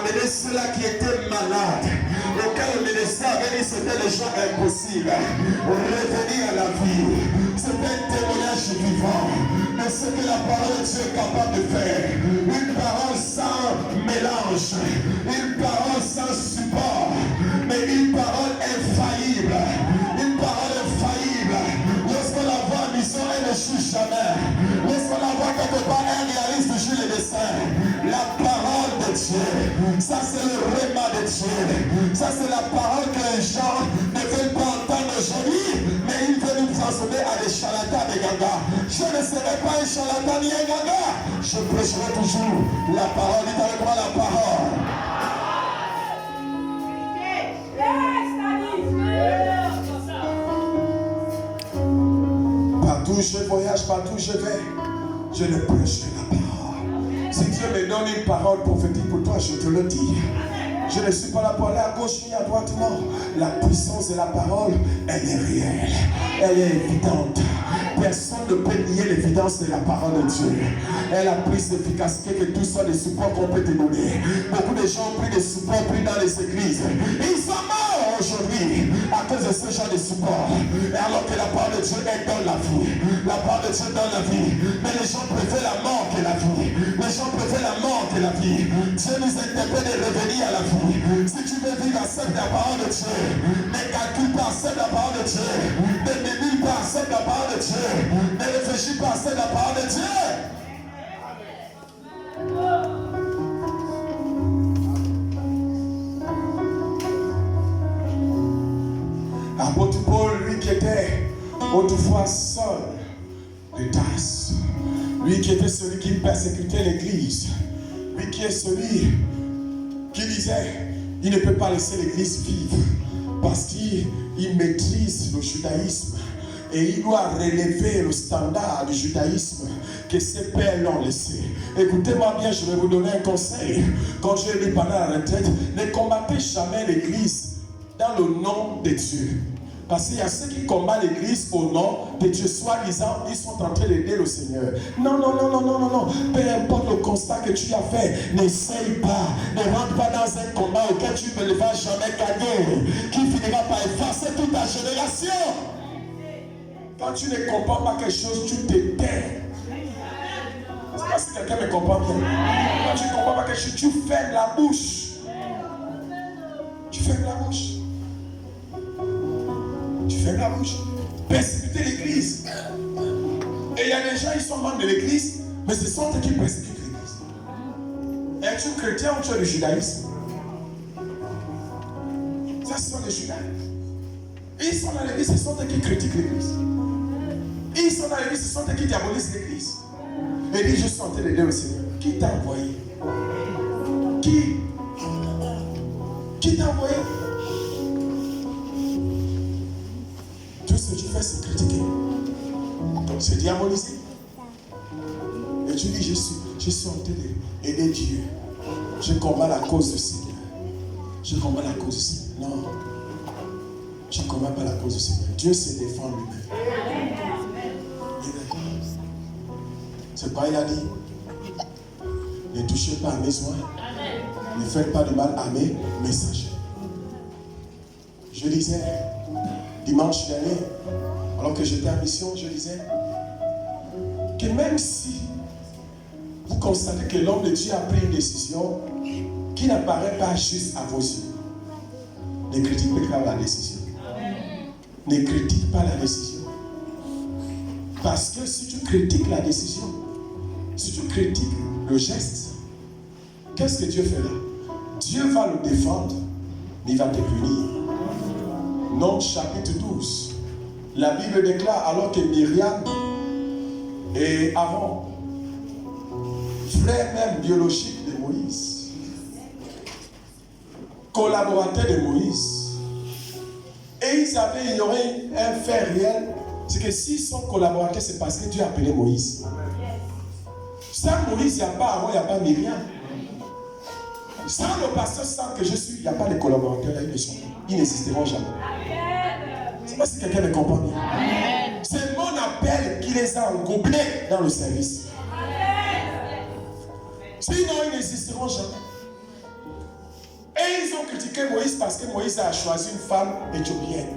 amené ceux-là qui étaient malades, auxquels le médecin avait dit c'était déjà impossible, revenir à la vie. C'est un témoignage vivant de ce que la parole de Dieu est capable de faire. Une parole sans mélange, une parole sans support, mais une parole infaillible. Une parole infaillible. Lorsqu'on la voit en mission, elle ne chute jamais. Lorsqu'on la voit quelque part, elle réalise toujours les desseins. La parole de Dieu, ça c'est le réma de Dieu. Ça c'est la parole que les gens ne veulent pas entendre aujourd'hui, mais ils veulent nous transformer à des charlatans, des gangas. Je ne serai pas un charlatan ni un ganga. Je prêcherai toujours la parole. Dites avec moi la parole. Partout où je voyage, partout où je vais, je ne prêche que la parole. Si Dieu me donne une parole prophétique pour toi, je te le dis. Je ne suis pas là pour aller à gauche ni à droite, non. La puissance de la parole, elle est réelle. Elle est évidente. Personne ne peut nier l'évidence de la parole de Dieu. Elle a plus d'efficacité que tout soit les supports qu'on peut te donner. Beaucoup de gens ont pris des supports pris dans les églises. Ils sont morts aujourd'hui à cause de ce genre de support. Et alors que la parole de Dieu est dans la vie. La parole de Dieu dans la vie. Mais les gens préfèrent la mort que la vie. Les gens préfèrent la mort que la vie. Dieu nous interpelle de revenir à la vie. Si tu veux vivre, accepte la parole de Dieu. Ne calcule pas, accepte la parole de Dieu. Ne médite pas, accepte la parole de Dieu. Ne réfléchis pas, accepte la parole de Dieu. Apôtre Paul, lui qui était autrefois seul de Tarse, lui qui était celui qui persécutait l'église, lui qui est celui qui disait il ne peut pas laisser l'église vivre parce qu'il maîtrise le judaïsme et il doit relever le standard du judaïsme que ses pères l'ont laissé. Écoutez-moi bien, je vais vous donner un conseil. Quand je l'ai dit pendant la retraite, ne combattez jamais l'église dans le nom de Dieu. Parce qu'il y a ceux qui combattent l'église au nom de Dieu, soi-disant, ils sont en train d'aider le Seigneur. Non, non, non, non, non, non, non. Peu importe le constat que tu as fait, n'essaye pas. Ne rentre pas dans un combat auquel tu ne vas jamais gagner, qui finira par effacer toute ta génération. Quand tu ne comprends pas quelque chose, tu te tais. Je ne sais pas si quelqu'un me comprend bien. Quand tu ne comprends pas quelque chose, tu fermes la bouche. Tu fermes la bouche. Tu fermes la bouche. Persécuter l'église. Et il y a des gens, ils sont membres de l'église, mais ce sont eux qui persécutent l'église. Es-tu chrétien ou tu es le judaïsme? Ça, ce sont les judaïsmes. Ils sont dans l'église, ce sont eux qui critiquent l'église. Ils sont dans l'église, ce sont eux qui diabolisent l'église. Et dit, je suis en train d'aider le Seigneur. Qui t'a envoyé? Qui t'a envoyé? Tout ce que tu fais, c'est critiquer. C'est diaboliser. Et tu dis, je suis en train d'aider Dieu. Je combats la cause du Seigneur. Je combats la cause du Seigneur. Non. Je ne combats pas la cause du Seigneur. Dieu se défend lui-même. C'est pas il a dit. Ne touchez pas à mes soins. Ne faites pas de mal à mes messagers. Je disais, dimanche dernier, alors que j'étais en mission, je disais que même si vous constatez que l'homme de Dieu a pris une décision qui n'apparaît pas juste à vos yeux, ne critiquez pas la décision. Ne critique pas la décision. Parce que si tu critiques la décision, si tu critiques le geste, qu'est-ce que Dieu fait là? Dieu va le défendre, mais il va te punir. Nombre chapitre 12. La Bible déclare alors que Myriam et Aaron, frère même biologique de Moïse, collaborateurs de Moïse, et ils avaient ignoré un fait réel, c'est que s'ils sont collaborateurs, c'est parce que Dieu a appelé Moïse. Sans Moïse, il n'y a pas Aaron, il n'y a pas Myriam. Sans le pasteur sans que je suis, il n'y a pas de collaborateurs, ils n'existeront jamais. Je ne sais pas si quelqu'un me comprend bien. C'est mon appel qui les a engoublés dans le service. Sinon, ils n'existeront jamais. ils ont critiqué Moïse parce que Moïse a choisi une femme éthiopienne.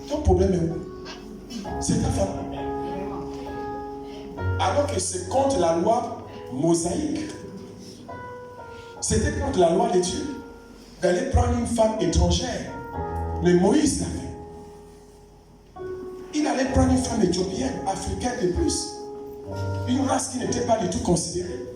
Ton problème est où? C'est ta femme. Alors que c'est contre la loi mosaïque. C'était contre la loi de Dieu d'aller prendre une femme étrangère. Mais Moïse l'a fait. Il allait prendre une femme éthiopienne, africaine de plus. Une race qui n'était pas du tout considérée.